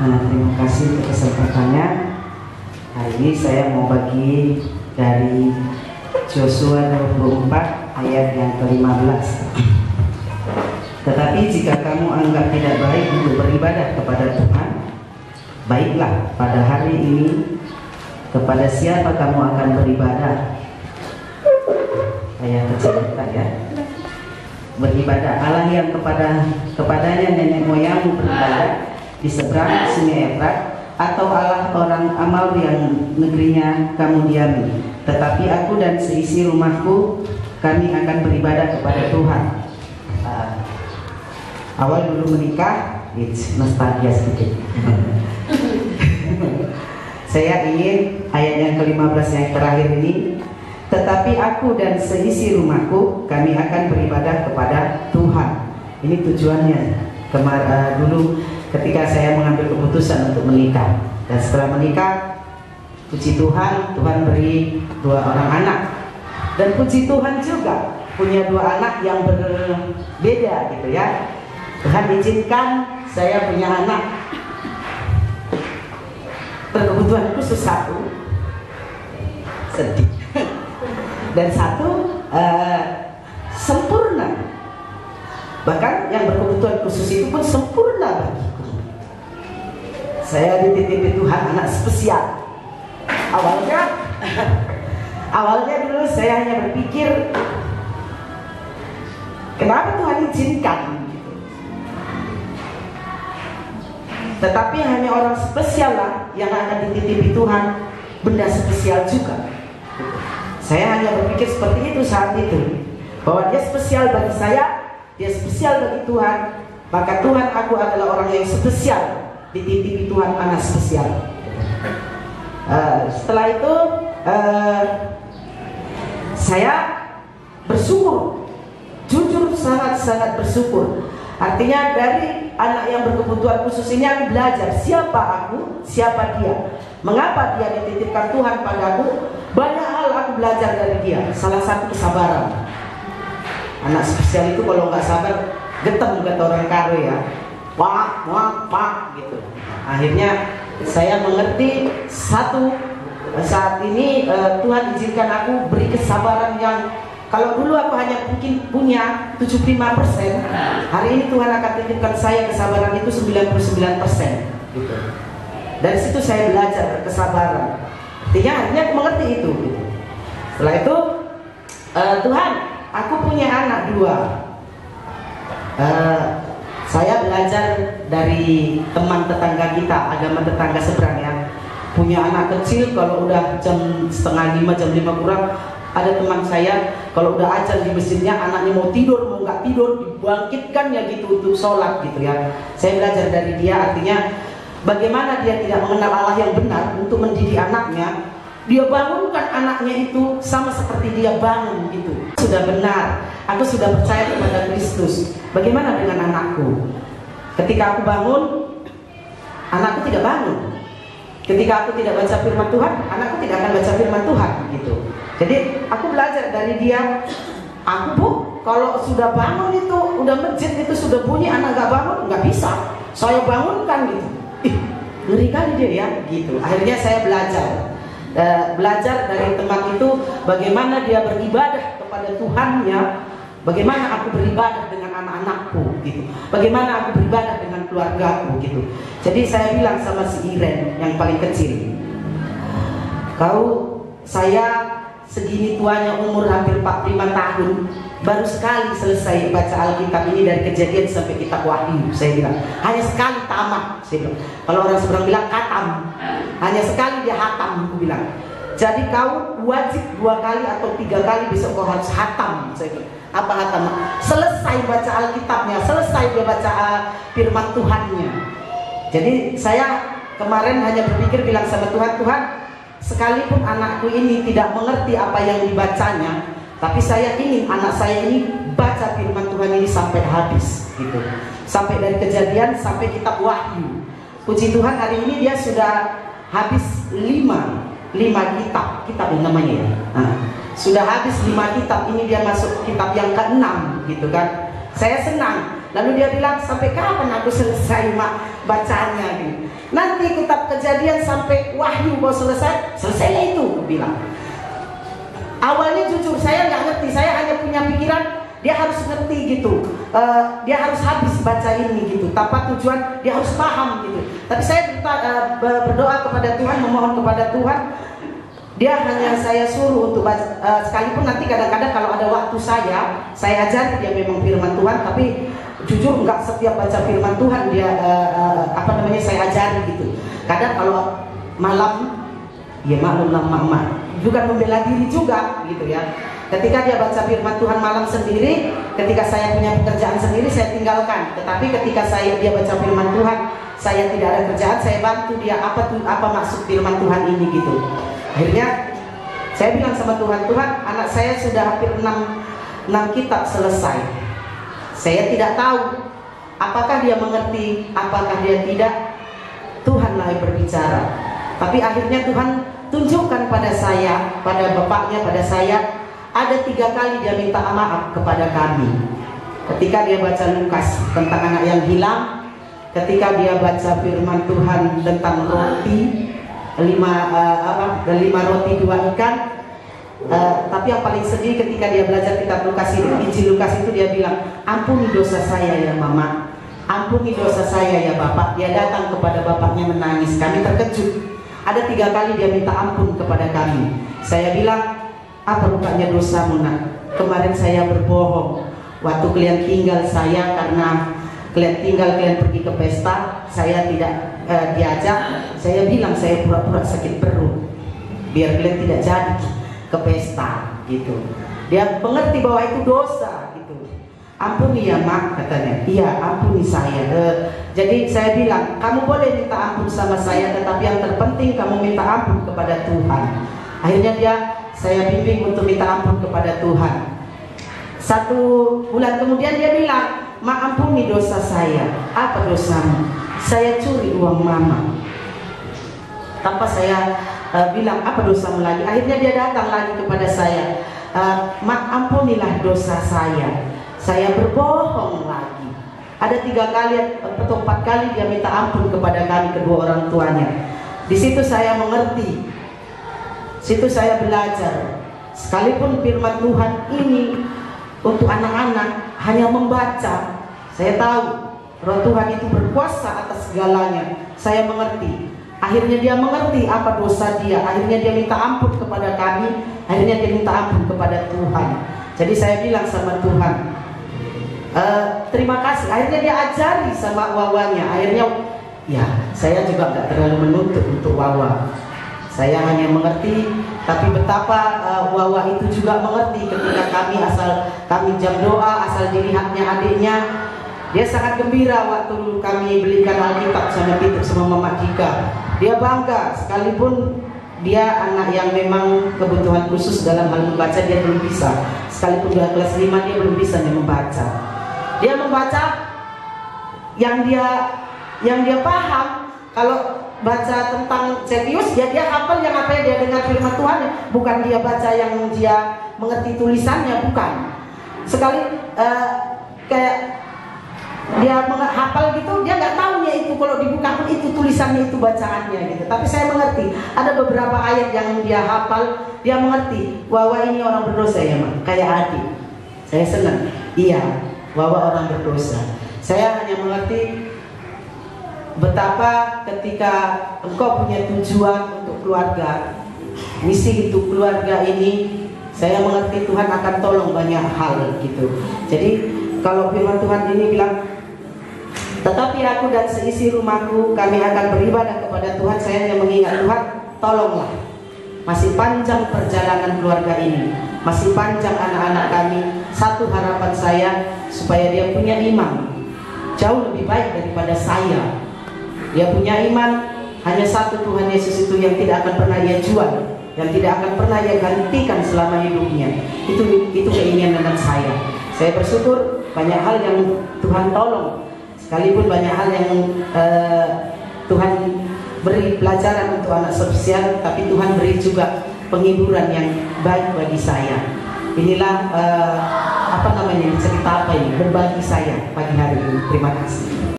Terima kasih untuk kesempatannya. Hari ini saya mau bagi dari Yosua 24 ayat yang ke-15. Tetapi jika kamu anggap tidak baik untuk beribadah kepada Tuhan, baiklah pada hari ini kepada siapa kamu akan beribadah. Ayat kecil ya. Beribadah Allah yang kepadanya nenek moyangmu beribadah di seberang sungai Efrat, atau Allah orang Amal yang negerinya kamu diami. Tetapi aku dan seisi rumahku, kami akan beribadah kepada Tuhan. Awal dulu menikah, nostalgia sedikit. Saya ingin ayat yang ke-15 yang terakhir ini. Tetapi aku dan seisi rumahku, kami akan beribadah kepada Tuhan. Ini tujuannya. Dulu ketika saya mengambil keputusan untuk menikah, dan setelah menikah, puji Tuhan, Tuhan beri 2 orang anak. Dan puji Tuhan juga punya 2 anak yang berbeda gitu ya. Tuhan izinkan saya punya anak berkebutuhan khusus 1, sedih. Dan 1 sempurna. Bahkan yang berkebutuhan khusus itu pun sempurna bagiku. Saya dititipi Tuhan anak spesial. Awalnya dulu saya hanya berpikir, kenapa Tuhan izinkan gitu. Tetapi hanya orang spesial lah yang akan dititipi Tuhan benda spesial juga. Saya hanya berpikir seperti itu saat itu, bahwa dia spesial bagi saya, dia spesial bagi Tuhan. Maka Tuhan, aku adalah orang yang spesial, dititipi Tuhan anak spesial. Setelah itu saya bersyukur, jujur sangat-sangat bersyukur. Artinya dari anak yang berkebutuhan khusus ini aku belajar siapa aku, siapa dia, mengapa dia dititipkan Tuhan padaku. Banyak hal aku belajar dari dia. Salah satu kesabaran. Anak spesial itu kalau nggak sabar, getem kata orang Karo ya, pak gitu. Akhirnya saya mengerti saat ini Tuhan izinkan aku beri kesabaran yang kalau dulu aku hanya mungkin punya 75%, hari ini Tuhan akan titipkan saya kesabaran itu 99% gitu. Dari situ saya belajar kesabaran. Artinya akhirnya aku mengerti itu gitu. Setelah itu Tuhan, aku punya anak 2. Saya belajar dari teman tetangga kita, agama tetangga seberang ya. Punya anak kecil, kalau udah jam 4:30, jam 5 kurang, ada teman saya kalau udah azan di masjidnya, anaknya mau tidur mau nggak tidur dibangkitkan ya gitu untuk sholat gitu ya. Saya belajar dari dia, artinya bagaimana dia tidak mengenal Allah yang benar untuk mendidik anaknya. Dia bangunkan anaknya itu sama seperti dia bangun gitu. Sudah benar, aku sudah percaya kepada Kristus. Bagaimana dengan anakku? Ketika aku bangun, anakku tidak bangun. Ketika aku tidak baca firman Tuhan, anakku tidak akan baca firman Tuhan gitu. Jadi aku belajar dari dia. Aku Bu, kalau sudah bangun itu, udah masjid itu sudah bunyi, anak gak bangun, nggak bisa. Saya bangunkan gitu. Ngeri kali dia ya gitu. Akhirnya saya belajar dari teman itu bagaimana dia beribadah kepada Tuhannya, bagaimana aku beribadah dengan anak-anakku gitu, bagaimana aku beribadah dengan keluargaku gitu. Jadi saya bilang sama si Iren yang paling kecil, saya segini tuanya, umur hampir 45 tahun, baru sekali selesai baca Alkitab ini dari Kejadian sampai Kitab Wahyu. Saya bilang hanya sekali tamat. Saya bilang, kalau orang seberang bilang katam, hanya sekali dia hatam. Aku bilang, jadi kau wajib 2 kali atau 3 kali besok kau harus hatam. Saya bilang, apa hatam? Selesai baca Alkitabnya, selesai dia baca firman Tuhannya. Jadi saya kemarin hanya berpikir bilang sama Tuhan, Tuhan, sekalipun anakku ini tidak mengerti apa yang dibacanya, tapi saya ingin anak saya ini baca firman Tuhan ini sampai habis gitu. Sampai dari Kejadian sampai Kitab Wahyu. Puji Tuhan hari ini dia sudah habis 5 kitab yang namanya ya. Sudah habis 5 kitab, ini dia masuk kitab yang ke-6 gitu kan. Saya senang Lalu dia bilang, sampai kapan aku selesai mak bacanya gitu. Nanti kitab Kejadian sampai Wahyu mau selesai, selesai itu, aku bilang. Awalnya jujur saya nggak ngerti, saya hanya punya pikiran dia harus ngerti gitu, dia harus habis baca ini gitu, tanpa tujuan dia harus paham gitu. Tapi saya berdoa kepada Tuhan, memohon kepada Tuhan. Dia hanya saya suruh untuk baca, sekalipun nanti kadang-kadang kalau ada waktu saya ajari dia memang firman Tuhan, tapi jujur nggak setiap baca firman Tuhan dia saya ajari gitu. Kadang kalau malam, ya maklumlah mak-mak, bukan membela diri juga gitu ya. Ketika dia baca firman Tuhan malam sendiri, ketika saya punya pekerjaan sendiri saya tinggalkan. Tetapi ketika dia baca firman Tuhan, saya tidak ada kerjaan, saya bantu dia apa maksud firman Tuhan ini gitu. Akhirnya saya bilang sama Tuhan, Tuhan, anak saya sudah hampir 6 kitab selesai. Saya tidak tahu apakah dia mengerti, apakah dia tidak. Tuhanlah yang berbicara. Tapi akhirnya Tuhan tunjukkan pada saya, pada bapaknya, pada saya, ada 3 kali dia minta maaf kepada kami. Ketika dia baca Lukas tentang anak yang hilang, ketika dia baca firman Tuhan tentang roti 5 roti 2 ikan. Tapi yang paling sedih ketika dia belajar kitab Lukas itu, Injil Lukas itu, dia bilang, ampuni dosa saya ya mama, ampuni dosa saya ya bapak. Dia datang kepada bapaknya menangis. Kami terkejut. Ada 3 kali dia minta ampun kepada kami. Saya bilang, apa rupanya dosamu nak? Kemarin saya berbohong waktu kalian tinggal saya, karena kalian pergi ke pesta, saya tidak diajak. Saya bilang saya pura-pura sakit perut biar kalian tidak jadi ke pesta gitu. Dia mengerti bahwa itu dosa gitu. Ampuni ya mak, katanya. Iya, ampuni saya. Jadi saya bilang, kamu boleh minta ampun sama saya, tetapi yang terpenting kamu minta ampun kepada Tuhan. Akhirnya saya bimbing untuk minta ampun kepada Tuhan. 1 bulan kemudian dia bilang, ma, ampuni dosa saya. Apa dosamu? Saya curi uang mama. Tanpa saya bilang, apa dosamu lagi? Akhirnya dia datang lagi kepada saya, ma, ampunilah dosa saya. Saya berbohong lagi. Ada 3 kali atau 4 kali dia minta ampun kepada kami, kedua orang tuanya. Di situ saya mengerti. Situ saya belajar. Sekalipun firman Tuhan ini untuk anak-anak hanya membaca, saya tahu Roh Tuhan itu berkuasa atas segalanya. Saya mengerti. Akhirnya dia mengerti apa dosa dia. Akhirnya dia minta ampun kepada kami. Akhirnya dia minta ampun kepada Tuhan. Jadi saya bilang sama Tuhan, terima kasih. Akhirnya dia ajari sama Wawanya. Akhirnya ya saya juga nggak terlalu menuntut untuk Wawa. Saya hanya mengerti. Tapi betapa Wawa itu juga mengerti ketika kami jam doa, asal dilihatnya adiknya. Dia sangat gembira waktu kami belikan Alkitab sama Mama Dika. Dia bangga, sekalipun dia anak yang memang kebutuhan khusus dalam hal membaca, dia belum bisa. Sekalipun dia kelas 5, dia belum bisa membaca. Dia membaca yang dia paham. Kalau baca tentang Zetius, ya dia hafal yang apa yang dia dengar firman Tuhan. Bukan dia baca yang dia mengerti tulisannya, bukan. Sekali kayak dia menghafal gitu, dia nggak tahunya itu kalau dibuka pun itu tulisannya, itu bacaannya gitu. Tapi saya mengerti, ada beberapa ayat yang dia hafal, dia mengerti. Wawa ini orang berdosa ya mak, kayak adik. Saya senang. Iya, Wawa orang berdosa. Saya hanya mengerti betapa ketika engkau punya tujuan untuk keluarga, misi untuk keluarga ini, saya mengerti Tuhan akan tolong banyak hal gitu. Jadi kalau firman Tuhan ini bilang, tetapi aku dan seisi rumahku kami akan beribadah kepada Tuhan. Saya hanya mengingat Tuhan, tolonglah. Masih panjang perjalanan keluarga ini, masih panjang anak-anak kami. Satu harapan saya, supaya dia punya iman jauh lebih baik daripada saya. Dia punya iman, hanya satu Tuhan Yesus itu yang tidak akan pernah ia jual, yang tidak akan pernah ia gantikan selama hidupnya. Itu keinginan saya. Saya bersyukur banyak hal yang Tuhan tolong. Sekalipun banyak hal yang Tuhan beri pelajaran untuk anak spesial, tapi Tuhan beri juga penghiburan yang baik bagi saya. Inilah apa namanya, cerita apa ini berbagi saya pagi hari ini. Terima kasih.